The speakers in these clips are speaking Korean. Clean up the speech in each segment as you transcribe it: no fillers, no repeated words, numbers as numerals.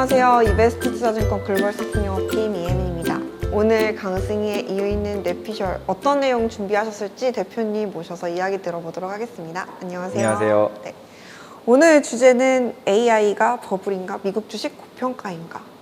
안녕하세요. 이베스트 투자증권 글로벌 상품영업팀 이혜민입니다. 오늘 강승희의 이유있는 뇌피셜 어떤 내용 준비하셨을지 대표님 모셔서 이야기 들어보도록 하겠습니다. 안녕하세요. 안녕하세요. 네. 오늘 주제는 AI가 버블인가? 미국 주식 고평가인가?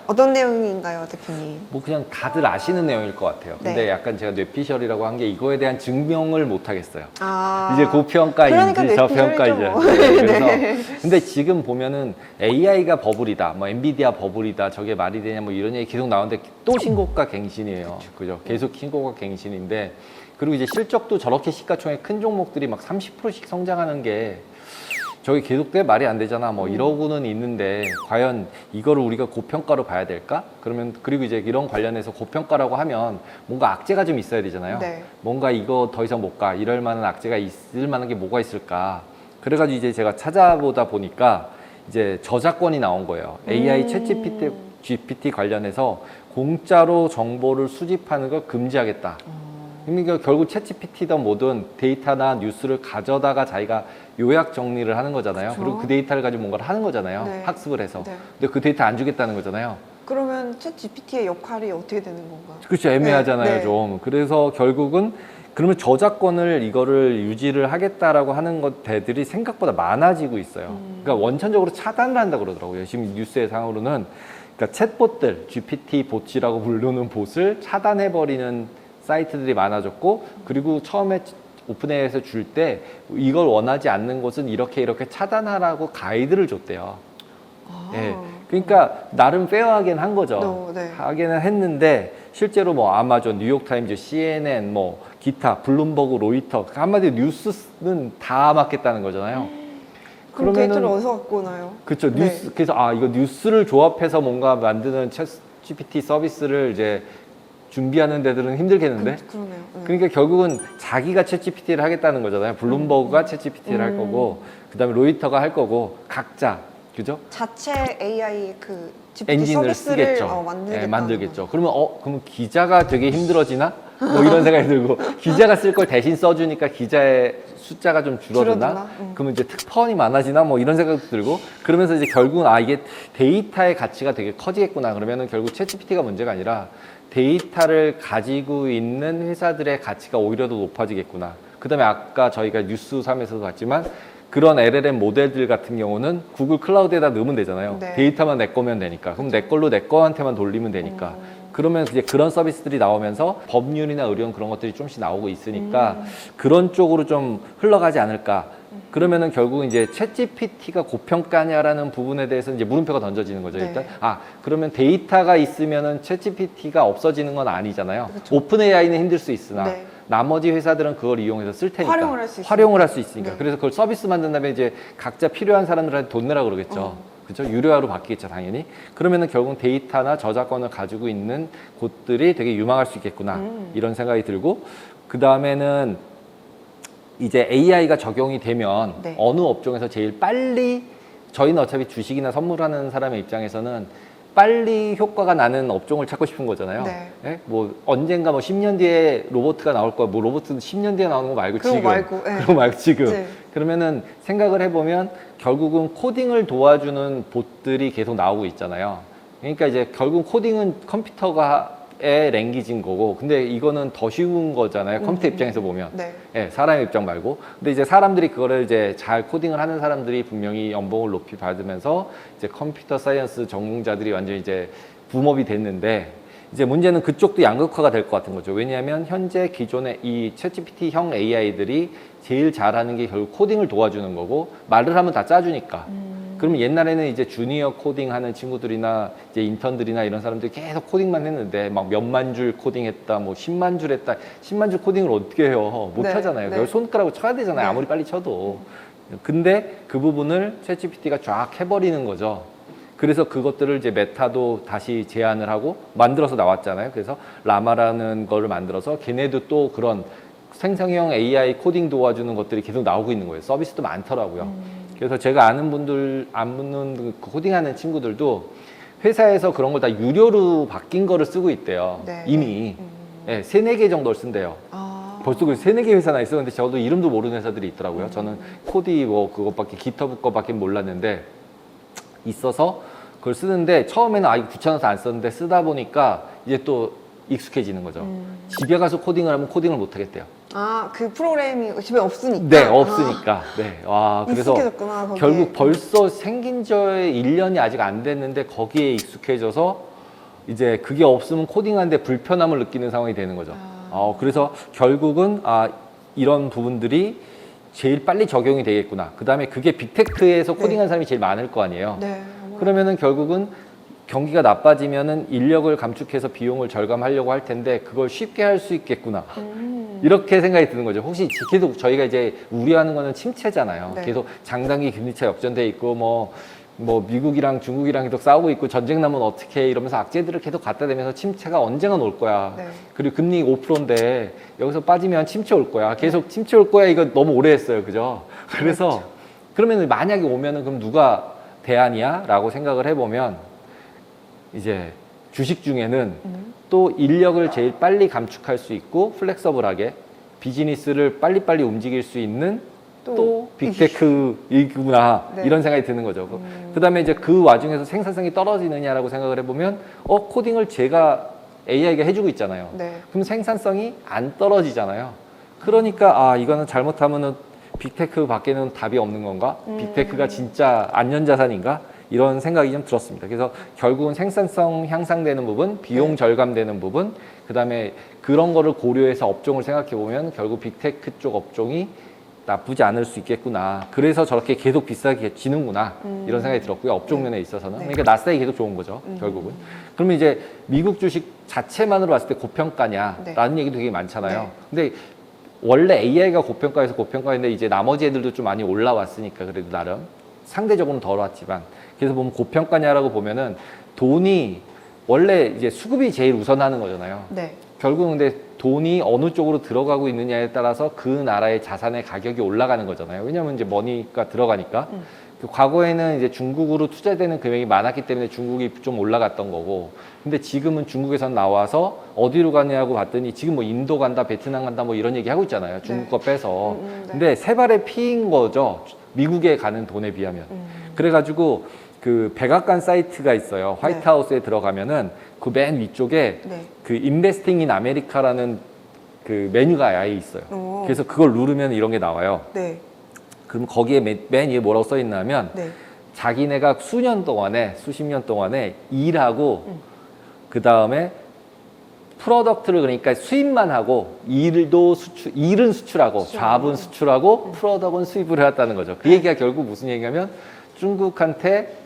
어떤 내용인가요, 대표님? 뭐 그냥 다들 아시는 내용일 것 같아요. 근데 네. 약간 제가 뇌피셜이라고 한 게 이거에 대한 증명을 못 하겠어요. 아, 이제 고평가인지 그러니까 저평가인지. 뇌피셜이죠, 뭐. 네, 그래서 네. 근데 지금 보면은 AI가 버블이다, 뭐 엔비디아 버블이다, 저게 말이 되냐, 뭐 이런 얘기 계속 나오는데 또 신고가 갱신이에요. 그죠? 계속 신고가 갱신인데 그리고 이제 실적도 저렇게 시가총액 큰 종목들이 막 30%씩 성장하는 게 저게 계속돼 말이 안 되잖아. 뭐 이러고는 있는데 과연 이거를 우리가 고평가로 봐야 될까? 그러면 그리고 이제 이런 관련해서 고평가라고 하면 뭔가 악재가 좀 있어야 되잖아요. 네. 뭔가 이거 더 이상 못 가. 이럴 만한 악재가 있을 만한 게 뭐가 있을까? 그래가지고 이제 제가 찾아보다 보니까 이제 저작권이 나온 거예요. AI 챗 GPT 관련해서 공짜로 정보를 수집하는 걸 금지하겠다. 그러니까 결국 챗GPT든 뭐든 데이터나 뉴스를 가져다가 자기가 요약 정리를 하는 거잖아요. 그쵸. 그리고 그 데이터를 가지고 뭔가를 하는 거잖아요. 네. 학습을 해서. 네. 근데 그 데이터 안 주겠다는 거잖아요. 그러면 챗 GPT의 역할이 어떻게 되는 건가요? 그렇죠. 애매하잖아요. 네, 네. 좀. 그래서 결국은 그러면 저작권을 이거를 유지를 하겠다라고 하는 것들이 생각보다 많아지고 있어요. 그러니까 원천적으로 차단을 한다 그러더라고요. 지금 뉴스의 상으로는 그러니까 챗봇들, GPT 봇이라고 부르는 봇을 차단해버리는 사이트들이 많아졌고, 그리고 처음에 오픈AI에서 줄 때 이걸 원하지 않는 곳은 이렇게 차단하라고 가이드를 줬대요. 아. 예. 그러니까 나름 페어하긴 한 거죠. 네. 하기는 했는데 실제로 뭐 아마존, 뉴욕타임즈, CNN, 뭐 기타, 블룸버그, 로이터 한마디로 뉴스는 다 맡겠다는 거잖아요. 그럼 데이터를 어디서 갖고 오나요? 그렇죠. 네. 뉴스. 그래서 이거 뉴스를 조합해서 뭔가 만드는 챗 GPT 서비스를 이제 준비하는 데들은 힘들겠는데. 그러네요. 네. 그러니까 결국은 자기가 챗 GPT를 하겠다는 거잖아요. 블룸버그가 챗 GPT를 할 거고, 그다음에 로이터가 할 거고, 각자. 그죠? 자체 AI 그 GPT 엔진을 서비스를 쓰겠죠. 만들겠다. 네, 만들겠죠. 그러면 기자가 되게 힘들어지나? 뭐 이런 생각이 들고, 기자가 쓸 걸 대신 써주니까 기자의 숫자가 좀 줄어드나? 그러면 이제 특파원이 많아지나? 뭐 이런 생각도 들고, 그러면서 이제 결국은 이게 데이터의 가치가 되게 커지겠구나. 그러면은 결국 챗 GPT가 문제가 아니라 데이터를 가지고 있는 회사들의 가치가 오히려 더 높아지겠구나. 그 다음에 아까 저희가 뉴스 3에서도 봤지만 그런 LLM 모델들 같은 경우는 구글 클라우드에다 넣으면 되잖아요. 네. 데이터만 내 거면 되니까. 그럼 내 걸로 내 거한테만 돌리면 되니까. 그러면 이제 그런 서비스들이 나오면서 법률이나 의료원 그런 것들이 조금씩 나오고 있으니까 그런 쪽으로 좀 흘러가지 않을까. 그러면은 결국은 이제 챗 GPT가 고평가냐라는 부분에 대해서 이제 물음표가 던져지는 거죠. 네. 일단 그러면 데이터가 있으면은 챗 GPT가 없어지는 건 아니잖아요. 그렇죠. 오픈 AI는 힘들 수 있으나 네. 나머지 회사들은 그걸 이용해서 쓸 테니까 활용을 할 수 있으니까. 네. 그래서 그걸 서비스 만든 다음에 이제 각자 필요한 사람들한테 돈 내라 그러겠죠. 그렇죠? 유료화로 바뀌겠죠, 당연히. 그러면은 결국 데이터나 저작권을 가지고 있는 곳들이 되게 유망할 수 있겠구나. 이런 생각이 들고, 그 다음에는 이제 AI가 적용이 되면 네. 어느 업종에서 제일 빨리, 저희는 어차피 주식이나 선물하는 사람의 입장에서는 빨리 효과가 나는 업종을 찾고 싶은 거잖아요. 네. 예? 뭐 언젠가 뭐 10년 뒤에 로봇가 나올 거야. 뭐 로봇은 10년 뒤에 나오는 거 말고 그런 지금. 거 말고, 예. 그런 거 말고 지금. 네. 그러면은 생각을 해보면 결국은 코딩을 도와주는 봇들이 계속 나오고 있잖아요. 그러니까 이제 결국 코딩은 컴퓨터가의 랭귀지인 거고, 근데 이거는 더 쉬운 거잖아요. 컴퓨터 입장에서 보면. 네. 예, 사람의 입장 말고. 근데 이제 사람들이 그거를 이제 잘 코딩을 하는 사람들이 분명히 연봉을 높이 받으면서 이제 컴퓨터 사이언스 전공자들이 완전히 이제 붐업이 됐는데, 이제 문제는 그쪽도 양극화가 될 것 같은 거죠. 왜냐하면 현재 기존의 이 챗GPT형 AI들이 제일 잘하는 게 결국 코딩을 도와주는 거고, 말을 하면 다 짜주니까. 그러면 옛날에는 이제 주니어 코딩 하는 친구들이나 이제 인턴들이나 이런 사람들이 계속 코딩만 했는데 막 몇만 줄 코딩했다, 뭐 10만 줄 했다. 10만 줄 코딩을 어떻게 해요? 못 네, 하잖아요. 네. 그걸 손가락으로 쳐야 되잖아요. 네. 아무리 빨리 쳐도. 근데 그 부분을 챗GPT가 쫙 해버리는 거죠. 그래서 그것들을 이제 메타도 다시 제안을 하고 만들어서 나왔잖아요. 그래서 라마라는 거를 만들어서 걔네도 또 그런 생성형 AI 코딩 도와주는 것들이 계속 나오고 있는 거예요. 서비스도 많더라고요. 그래서 제가 아는 그 코딩하는 친구들도 회사에서 그런 걸 다 유료로 바뀐 거를 쓰고 있대요. 네. 이미. 네, 3, 4개 정도를 쓴대요. 벌써 그 3, 4개 회사나 있어. 근데 저도 이름도 모르는 회사들이 있더라고요. 저는 코디 뭐 그것밖에, 기터브 거밖에 몰랐는데 있어서 그걸 쓰는데 처음에는 이거 귀찮아서 안 썼는데 쓰다 보니까 이제 또 익숙해지는 거죠. 집에 가서 코딩을 하면 코딩을 못 하겠대요. 그 프로그램이 집에 없으니까. 네, 없으니까. 네. 와, 그래서 익숙해졌구나, 거기에. 결국 벌써 생긴 지 1년이 아직 안 됐는데 거기에 익숙해져서 이제 그게 없으면 코딩하는데 불편함을 느끼는 상황이 되는 거죠. 그래서 결국은 이런 부분들이 제일 빨리 적용이 되겠구나. 그 다음에 그게 빅테크에서 코딩하는 사람이 제일 많을 거 아니에요. 네. 그러면은 결국은 경기가 나빠지면은 인력을 감축해서 비용을 절감하려고 할 텐데 그걸 쉽게 할 수 있겠구나. 이렇게 생각이 드는 거죠. 혹시 계속 저희가 이제 우려하는 거는 침체잖아요. 네. 계속 장단기 금리차 역전돼 있고 뭐 미국이랑 중국이랑 계속 싸우고 있고 전쟁 나면 어떻게 이러면서 악재들을 계속 갖다 대면서 침체가 언젠가 올 거야. 네. 그리고 금리 5%인데 여기서 빠지면 침체 올 거야. 계속 침체 올 거야. 이거 너무 오래 했어요. 그죠? 그래서 그렇죠. 그러면 만약에 오면은 그럼 누가 대안이야? 라고 생각을 해보면 이제 주식 중에는 또 인력을 제일 빨리 감축할 수 있고 플렉서블하게 비즈니스를 빨리빨리 움직일 수 있는 또 빅테크이구나 네. 이런 생각이 드는 거죠. 그다음에 이제 그 와중에서 생산성이 떨어지느냐라고 생각을 해보면 코딩을 제가 AI가 해주고 있잖아요. 네. 그럼 생산성이 안 떨어지잖아요. 그러니까 이거는 잘못하면은 빅테크 밖에는 답이 없는 건가? 빅테크가 진짜 안전자산인가? 이런 생각이 좀 들었습니다. 그래서 결국은 생산성 향상되는 부분, 비용 절감되는 부분, 그 다음에 그런 거를 고려해서 업종을 생각해 보면 결국 빅테크 쪽 업종이 나쁘지 않을 수 있겠구나. 그래서 저렇게 계속 비싸게 지는구나. 이런 생각이 들었고요. 업종 면에 있어서는. 네. 그러니까 나스닥이 계속 좋은 거죠. 결국은. 그러면 이제 미국 주식 자체만으로 봤을 때 고평가냐? 네. 라는 얘기도 되게 많잖아요. 네. 근데 원래 AI가 고평가에서 고평가인데 이제 나머지 애들도 좀 많이 올라왔으니까 그래도 나름 상대적으로는 덜 왔지만 그래서 보면 고평가냐라고 보면은 돈이 원래 이제 수급이 제일 우선하는 거잖아요. 네. 결국은 근데 돈이 어느 쪽으로 들어가고 있느냐에 따라서 그 나라의 자산의 가격이 올라가는 거잖아요. 왜냐하면 이제 머니가 들어가니까. 그 과거에는 이제 중국으로 투자되는 금액이 많았기 때문에 중국이 좀 올라갔던 거고. 근데 지금은 중국에서 나와서 어디로 가냐고 봤더니 지금 뭐 인도 간다, 베트남 간다 뭐 이런 얘기 하고 있잖아요. 중국 거 빼서. 네. 근데 세 발의 피인 거죠. 미국에 가는 돈에 비하면. 그래가지고 그 백악관 사이트가 있어요. 화이트하우스에 들어가면은 그 맨 위쪽에 네. 그 인베스팅 인 아메리카라는 그 메뉴가 아예 있어요. 오. 그래서 그걸 누르면 이런 게 나와요. 네. 그럼 거기에 맨 위에 뭐라고 써 있냐면 네. 자기네가 수년 동안에 수십 년 동안에 일하고 그 다음에 프로덕트를 그러니까 수입만 하고 일은 수출하고 잡은 수출하고 프로덕트는 수입을 해왔다는 거죠. 그 얘기가 결국 무슨 얘기냐면 중국한테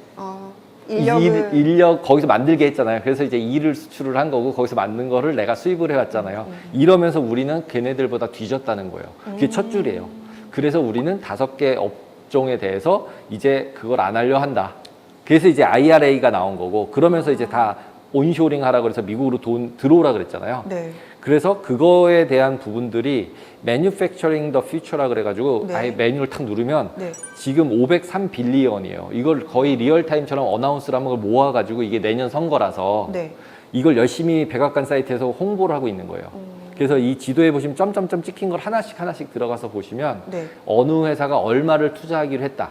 인력 거기서 만들게 했잖아요. 그래서 이제 일을 수출을 한 거고 거기서 만든 거를 내가 수입을 해왔잖아요. 이러면서 우리는 걔네들보다 뒤졌다는 거예요. 그게 첫 줄이에요. 그래서 우리는 5개 업종에 대해서 이제 그걸 안 하려 한다. 그래서 이제 IRA가 나온 거고 그러면서 이제 다 온쇼링 하라 그래서 미국으로 돈 들어오라 그랬잖아요. 네. 그래서 그거에 대한 부분들이 Manufacturing the Future라 그래가지고 네. 아예 메뉴를 탁 누르면 네. 지금 503빌리언이에요. 이걸 거의 리얼타임처럼 어나운스를 한 걸 모아가지고 이게 내년 선거라서 네. 이걸 열심히 백악관 사이트에서 홍보를 하고 있는 거예요. 그래서 이 지도에 보시면 점점점 찍힌 걸 하나씩 들어가서 보시면 네. 어느 회사가 얼마를 투자하기로 했다.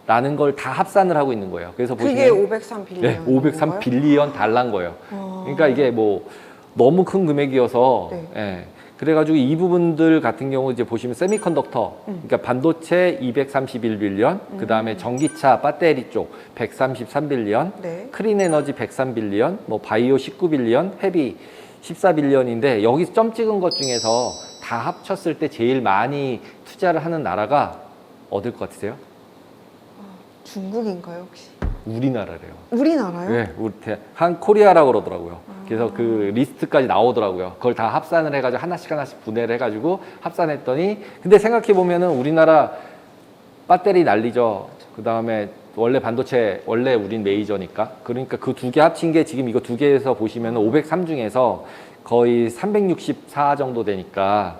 라는 걸 다 합산을 하고 있는 거예요. 그래서 그게 보시면 503빌리언. 네, 503빌리언 달러인 거예요. 그러니까 이게 뭐 너무 큰 금액이어서 네. 예. 그래가지고 이 부분들 같은 경우 이제 보시면 세미컨덕터, 그러니까 반도체 231빌리언, 그 다음에 전기차 배터리 쪽 133빌리언, 네. 크린 에너지 103빌리언, 뭐 바이오 19빌리언, 헤비 14빌리언인데 여기 점 찍은 것 중에서 다 합쳤을 때 제일 많이 투자를 하는 나라가 어딜 것 같으세요? 중국인가요 혹시? 우리나라래요. 우리나라요? 네, 한 코리아라고 그러더라고요. 그래서 그 리스트까지 나오더라고요. 그걸 다 합산을 해가지고 하나씩 분해를 해가지고 합산했더니 근데 생각해 보면은 우리나라 배터리 난리죠. 그 다음에 원래 반도체 원래 우린 메이저니까 그러니까 그 2개 합친 게 지금 이거 2개에서 보시면 503 중에서 거의 364 정도 되니까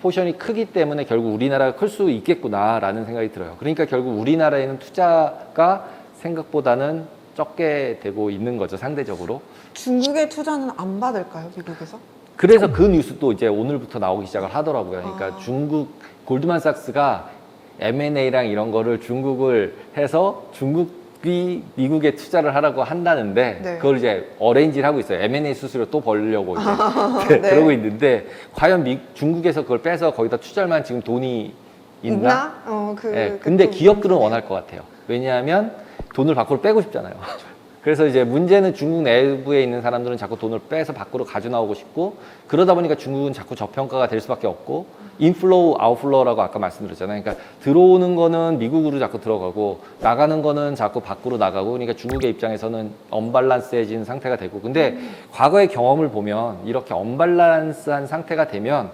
포션이 크기 때문에 결국 우리나라가 클 수 있겠구나라는 생각이 들어요. 그러니까 결국 우리나라에는 투자가 생각보다는 적게 되고 있는 거죠, 상대적으로. 중국의 투자는 안 받을까요, 미국에서? 그래서 그 뉴스도 이제 오늘부터 나오기 시작을 하더라고요. 그러니까 중국 골드만삭스가 M&A랑 이런 거를 중국을 해서 중국 미국에 투자를 하라고 한다는데 네. 그걸 이제 어레인지를 하고 있어요. M&A 수수료 또 벌려고 이제 네. 그러고 있는데 과연 중국에서 그걸 빼서 거기다 투자할 만한 지금 돈이 있나? 그 근데 기업들은 네. 원할 것 같아요. 왜냐하면 돈을 밖으로 빼고 싶잖아요. 그래서 이제 문제는 중국 내부에 있는 사람들은 자꾸 돈을 빼서 밖으로 가져 나오고 싶고 그러다 보니까 중국은 자꾸 저평가가 될 수밖에 없고 인플로우, 아웃플로우라고 아까 말씀드렸잖아요. 그러니까 들어오는 거는 미국으로 자꾸 들어가고 나가는 거는 자꾸 밖으로 나가고 그러니까 중국의 입장에서는 언밸런스해진 상태가 되고 근데 과거의 경험을 보면 이렇게 언밸런스한 상태가 되면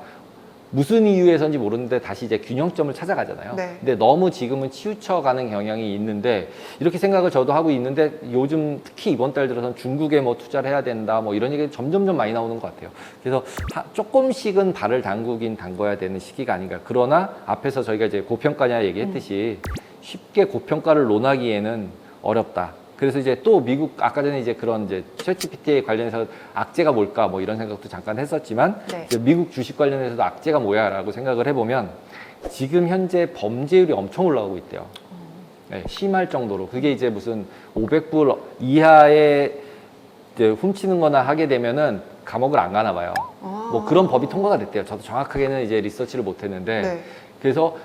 무슨 이유에서인지 모르는데 다시 이제 균형점을 찾아가잖아요. 네. 근데 너무 지금은 치우쳐가는 경향이 있는데 이렇게 생각을 저도 하고 있는데 요즘 특히 이번 달 들어서는 중국에 뭐 투자를 해야 된다 뭐 이런 얘기 점점점 많이 나오는 것 같아요. 그래서 조금씩은 발을 담그긴 담궈야 되는 시기가 아닌가. 그러나 앞에서 저희가 이제 고평가냐 얘기했듯이 쉽게 고평가를 논하기에는 어렵다. 그래서 이제 또 미국 아까 전에 이제 그런 이제 챗GPT에 관련해서 악재가 뭘까 뭐 이런 생각도 잠깐 했었지만 네. 이제 미국 주식 관련해서도 악재가 뭐야라고 생각을 해보면 지금 현재 범죄율이 엄청 올라가고 있대요. 네, 심할 정도로 그게 이제 무슨 500불 이하에 이제 훔치는 거나 하게 되면은 감옥을 안 가나 봐요. 뭐 그런 법이 통과가 됐대요. 저도 정확하게는 이제 리서치를 못 했는데 네. 그래서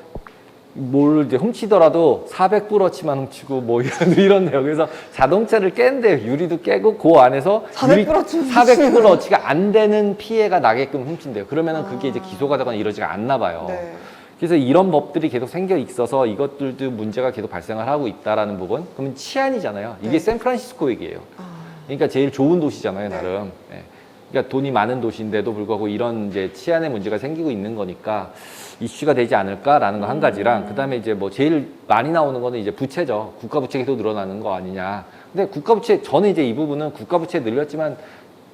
뭘 이제 훔치더라도 400불어치만 훔치고 뭐 이런데요. 그래서 자동차를 깬대요. 유리도 깨고 그 안에서 400불어치 400불어치가 안 되는 피해가 나게끔 훔친대요. 그러면은 그게 이제 기소가 되거나 이러지가 않나 봐요. 네. 그래서 이런 법들이 계속 생겨 있어서 이것들도 문제가 계속 발생을 하고 있다라는 부분. 그러면 치안이잖아요. 이게 네. 샌프란시스코 얘기예요. 아, 그러니까 제일 좋은 도시잖아요, 네. 나름. 예. 그러니까 돈이 많은 도시인데도 불구하고 이런 이제 치안의 문제가 생기고 있는 거니까 이슈가 되지 않을까라는 거 한 가지랑 그다음에 이제 뭐 제일 많이 나오는 거는 이제 부채죠. 국가 부채가 계속 늘어나는 거 아니냐. 근데 국가 부채 저는 이제 이 부분은 국가 부채 늘렸지만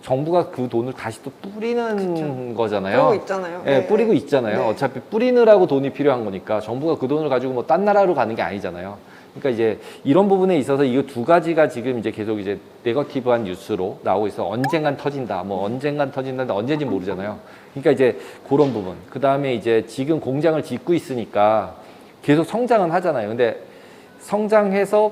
정부가 그 돈을 다시 또 뿌리는 거잖아요. 뿌리고 있잖아요. 예, 네. 뿌리고 있잖아요. 네. 어차피 뿌리느라고 돈이 필요한 거니까 정부가 그 돈을 가지고 뭐 딴 나라로 가는 게 아니잖아요. 그러니까 이제 이런 부분에 있어서 이 두 가지가 지금 이제 계속 이제 네거티브한 뉴스로 나오고 있어. 언젠간 터진다. 뭐 언젠간 터진다는데 언제인지 모르잖아요. 그러니까 이제 그런 부분. 그 다음에 이제 지금 공장을 짓고 있으니까 계속 성장은 하잖아요. 근데 성장해서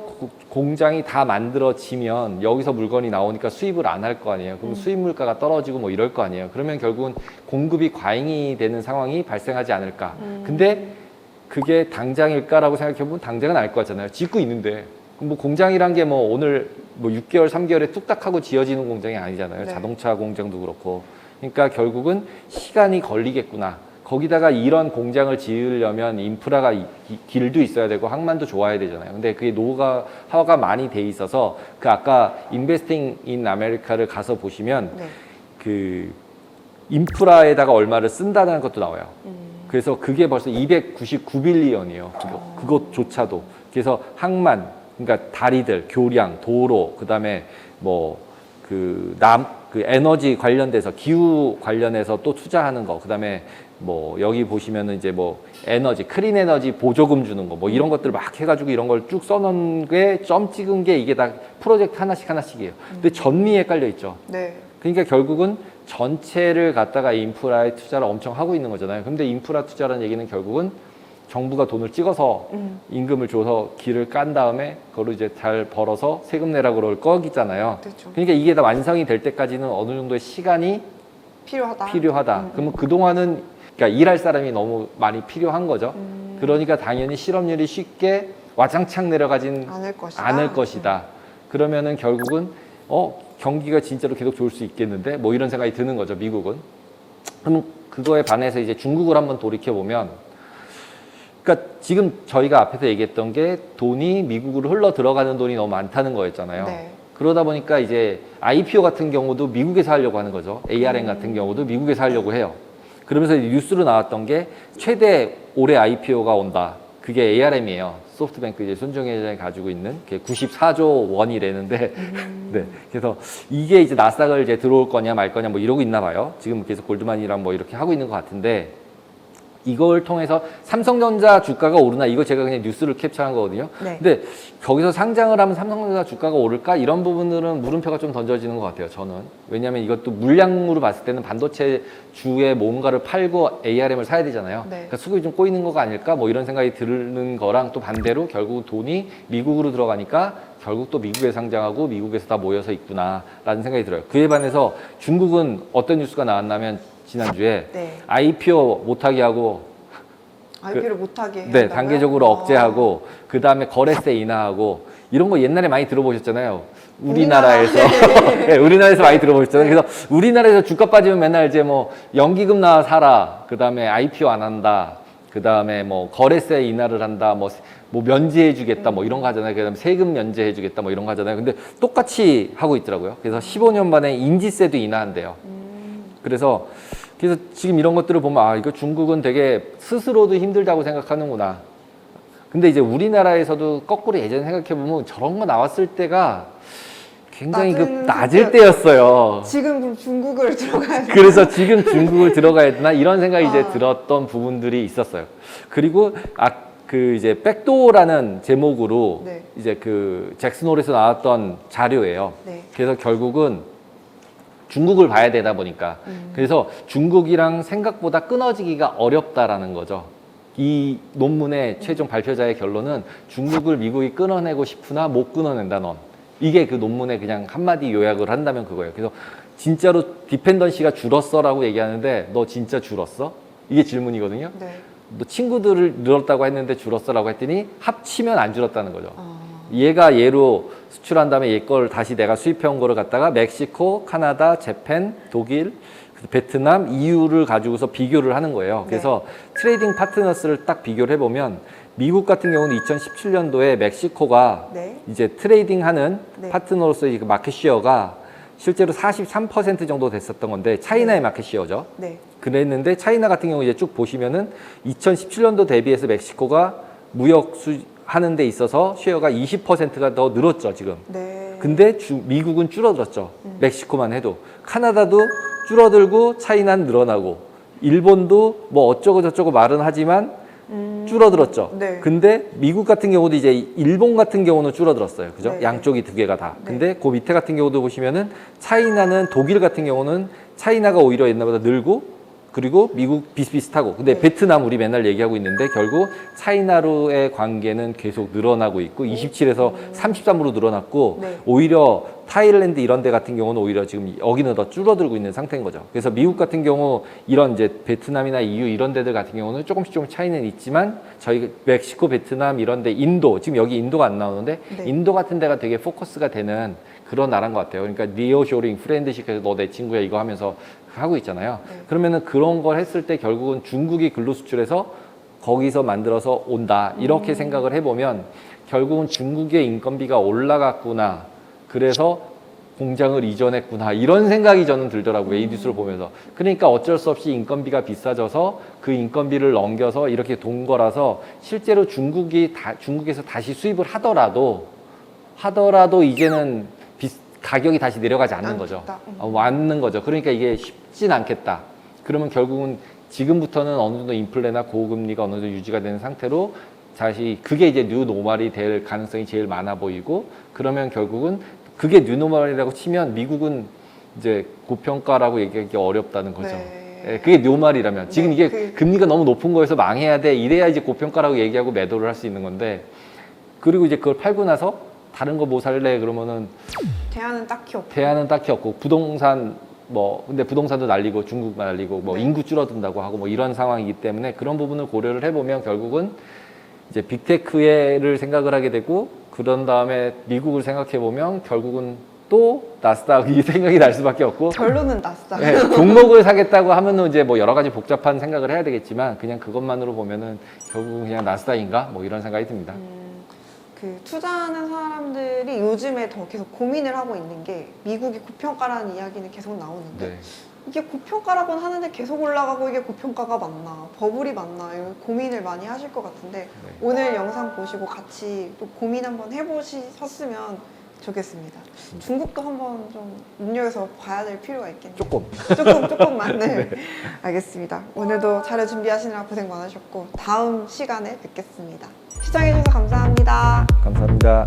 공장이 다 만들어지면 여기서 물건이 나오니까 수입을 안 할 거 아니에요. 그럼 수입 물가가 떨어지고 뭐 이럴 거 아니에요. 그러면 결국은 공급이 과잉이 되는 상황이 발생하지 않을까. 근데 그게 당장일까라고 생각해보면 당장은 알 것 같잖아요. 짓고 있는데. 뭐 공장이란 게 뭐 오늘 뭐 6개월, 3개월에 뚝딱 하고 지어지는 공장이 아니잖아요. 네. 자동차 공장도 그렇고. 그러니까 결국은 시간이 걸리겠구나. 거기다가 이런 공장을 지으려면 인프라가 길도 있어야 되고 항만도 좋아야 되잖아요. 근데 그게 노하우가 많이 돼 있어서 그 아까 인베스팅 인 아메리카를 가서 보시면 네. 그 인프라에다가 얼마를 쓴다는 것도 나와요. 그래서 그게 벌써 299빌리언이에요. 그것조차도. 그래서 항만, 그러니까 다리들, 교량, 도로, 그다음에 뭐 그 에너지 관련돼서 기후 관련해서 또 투자하는 거, 그다음에 뭐 여기 보시면은 이제 뭐 에너지, 클린 에너지 보조금 주는 거, 뭐 이런 것들 막 해가지고 이런 걸 쭉 써놓은 게 점 찍은 게 이게 다 프로젝트 하나씩이에요. 근데 전미에 깔려 있죠. 네. 그러니까 결국은 전체를 갖다가 인프라에 투자를 엄청 하고 있는 거잖아요. 근데 인프라 투자라는 얘기는 결국은 정부가 돈을 찍어서 임금을 줘서 길을 깐 다음에 그걸 이제 잘 벌어서 세금 내라고 그럴 거기잖아요. 그렇죠. 그러니까 이게 다 완성이 될 때까지는 어느 정도의 시간이 필요하다. 그러면 그동안은 그러니까 일할 사람이 너무 많이 필요한 거죠. 그러니까 당연히 실업률이 쉽게 와장창 내려가진 않을 것이다. 그러면은 결국은 경기가 진짜로 계속 좋을 수 있겠는데 뭐 이런 생각이 드는 거죠, 미국은. 그럼 그거에 반해서 이제 중국을 한번 돌이켜 보면, 그러니까 지금 저희가 앞에서 얘기했던 게 돈이 미국으로 흘러 들어가는 돈이 너무 많다는 거였잖아요. 네. 그러다 보니까 이제 IPO 같은 경우도 미국에서 하려고 하는 거죠. ARM 같은 경우도 미국에서 하려고 해요. 그러면서 뉴스로 나왔던 게 최대 올해 IPO가 온다. 그게 ARM이에요. 소프트뱅크 이제 손정혜 회장이 가지고 있는 게 94조 원이라는데, 네. 그래서 이게 이제 나스닥을 이제 들어올 거냐 말 거냐 뭐 이러고 있나 봐요. 지금 계속 골드만이랑 뭐 이렇게 하고 있는 것 같은데, 이걸 통해서 삼성전자 주가가 오르나 이거 제가 그냥 뉴스를 캡처한 거거든요. 네. 근데 거기서 상장을 하면 삼성전자 주가가 오를까 이런 부분들은 물음표가 좀 던져지는 것 같아요. 저는 왜냐하면 이것도 물량으로 봤을 때는 반도체 주에 뭔가를 팔고 ARM을 사야 되잖아요. 네. 그러니까 수급이 좀 꼬이는 거가 아닐까 뭐 이런 생각이 드는 거랑 또 반대로 결국 돈이 미국으로 들어가니까 결국 또 미국에 상장하고 미국에서 다 모여서 있구나라는 생각이 들어요. 그에 반해서 중국은 어떤 뉴스가 나왔냐면 지난주에 네. IPO 못하게 하고 IP를 못하게 네, 한다고요? 단계적으로 억제하고 그 다음에 거래세 인하하고 이런 거 옛날에 많이 들어보셨잖아요. 우리나라에서 네, 우리나라에서 많이 들어보셨잖아요. 네. 그래서 우리나라에서 주가 빠지면 맨날 이제 뭐 연기금 나와 사라, 그 다음에 IPO 안 한다, 그 다음에 뭐 거래세 인하를 한다, 뭐 면제해주겠다, 뭐 이런 거 하잖아요. 그다음에 세금 면제해주겠다, 뭐 이런 거 하잖아요. 근데 똑같이 하고 있더라고요. 그래서 15년 만에 인지세도 인하한대요. 그래서 지금 이런 것들을 보면 아 이거 중국은 되게 스스로도 힘들다고 생각하는구나. 근데 이제 우리나라에서도 거꾸로 예전에 생각해 보면 저런 거 나왔을 때가 굉장히 낮을 때였어요. 지금 그럼 중국을 들어가야 돼. 그래서 지금 중국을 들어가야 되나 이런 생각이 이제 들었던 부분들이 있었어요. 그리고 그 이제 백도어라는 제목으로 네. 이제 그 잭슨홀에서 나왔던 자료예요. 네. 그래서 결국은 중국을 봐야 되다 보니까 그래서 중국이랑 생각보다 끊어지기가 어렵다라는 거죠. 이 논문의 최종 발표자의 결론은 중국을 미국이 끊어내고 싶으나 못 끊어낸다 넌. 이게 그 논문의 그냥 한마디 요약을 한다면 그거예요. 그래서 진짜로 디펜던시가 줄었어라고 얘기하는데 너 진짜 줄었어? 이게 질문이거든요. 네. 너 친구들을 늘었다고 했는데 줄었어라고 했더니 합치면 안 줄었다는 거죠. 아. 얘가 얘로 수출한 다음에 얘 걸 다시 내가 수입해온 거를 갖다가 멕시코, 카나다, 재팬, 독일, 베트남, EU를 가지고서 비교를 하는 거예요. 그래서 트레이딩 파트너스를 딱 비교를 해보면 미국 같은 경우는 2017년도에 멕시코가 네. 이제 트레이딩하는 네. 파트너로서의 그 마켓 시어가 실제로 43% 정도 됐었던 건데 차이나의 마켓 시어죠. 네. 그랬는데 차이나 같은 경우 이제 쭉 보시면은 2017년도 대비해서 멕시코가 무역 하는 데 있어서 쉐어가 20%가 더 늘었죠, 지금. 네. 근데 미국은 줄어들었죠. 멕시코만 해도. 카나다도 줄어들고 차이나는 늘어나고 일본도 뭐 어쩌고 저쩌고 말은 하지만 줄어들었죠. 네. 근데 미국 같은 경우도 이제 일본 같은 경우는 줄어들었어요. 그죠? 네. 양쪽이 두 개가 다. 네. 근데 그 밑에 같은 경우도 보시면은 차이나는 독일 같은 경우는 차이나가 오히려 옛날보다 늘고 그리고 미국 비슷비슷하고 근데 네. 베트남 우리 맨날 얘기하고 있는데 결국 차이나로의 관계는 계속 늘어나고 있고 27에서 33으로 늘어났고 네. 오히려 타일랜드 이런 데 같은 경우는 오히려 지금 여기는 더 줄어들고 있는 상태인 거죠. 그래서 미국 같은 경우 이런 이제 베트남이나 EU 이런 데들 같은 경우는 조금씩 차이는 있지만 저희 멕시코, 베트남 이런 데 인도 지금 여기 인도가 안 나오는데 네. 인도 같은 데가 되게 포커스가 되는 그런 나라인 것 같아요. 그러니까 니어쇼링, 프렌드십해서 너 내 친구야 이거 하면서 하고 있잖아요. 네. 그러면은 그런 걸 했을 때 결국은 중국이 근로 수출해서 거기서 만들어서 온다. 이렇게 생각을 해보면 결국은 중국의 인건비가 올라갔구나. 그래서 공장을 이전했구나. 이런 생각이 저는 들더라고요. 이 뉴스를 보면서. 그러니까 어쩔 수 없이 인건비가 비싸져서 그 인건비를 넘겨서 이렇게 돈 거라서 실제로 중국에서 다시 수입을 하더라도 이제는 가격이 다시 내려가지 않는 거죠. 왔는 거죠. 그러니까 이게 쉽진 않겠다. 그러면 결국은 지금부터는 어느 정도 인플레나 고금리가 어느 정도 유지가 되는 상태로 다시 그게 이제 뉴 노멀이 될 가능성이 제일 많아 보이고 그러면 결국은 그게 뉴 노멀이라고 치면 미국은 이제 고평가라고 얘기하기 어렵다는 거죠. 네. 예, 그게 노멀이라면 지금 네, 이게 금리가 너무 높은 거에서 망해야 돼. 이래야 이제 고평가라고 얘기하고 매도를 할 수 있는 건데 그리고 이제 그걸 팔고 나서 다른 거 뭐 살래 그러면은 대안은 딱히 없고. 대안은 딱히 없고 부동산 근데 부동산도 날리고 중국만 날리고 네. 인구 줄어든다고 하고 이런 상황이기 때문에 그런 부분을 고려를 해보면 결국은 이제 빅테크를 생각을 하게 되고 그런 다음에 미국을 생각해 보면 결국은 또 나스닥 이 생각이 날 수밖에 없고 결론은 나스닥. 네, 종목을 사겠다고 하면은 이제 여러 가지 복잡한 생각을 해야 되겠지만 그냥 그것만으로 보면은 결국은 그냥 나스닥인가 이런 생각이 듭니다. 그 투자하는 사람들이 요즘에 더 계속 고민을 하고 있는 게 미국이 고평가라는 이야기는 계속 나오는데 네. 이게 고평가라고는 하는데 계속 올라가고 이게 고평가가 맞나 버블이 맞나 이런 고민을 많이 하실 것 같은데 오늘 영상 보시고 같이 또 고민 한번 해보셨으면 좋겠습니다. 중국도 한번 좀 눈여겨서 봐야 될 필요가 있겠네요. 조금만. 네. 알겠습니다. 오늘도 자료 준비하시느라 고생 많으셨고 다음 시간에 뵙겠습니다. 시청해주셔서 감사합니다. 감사합니다.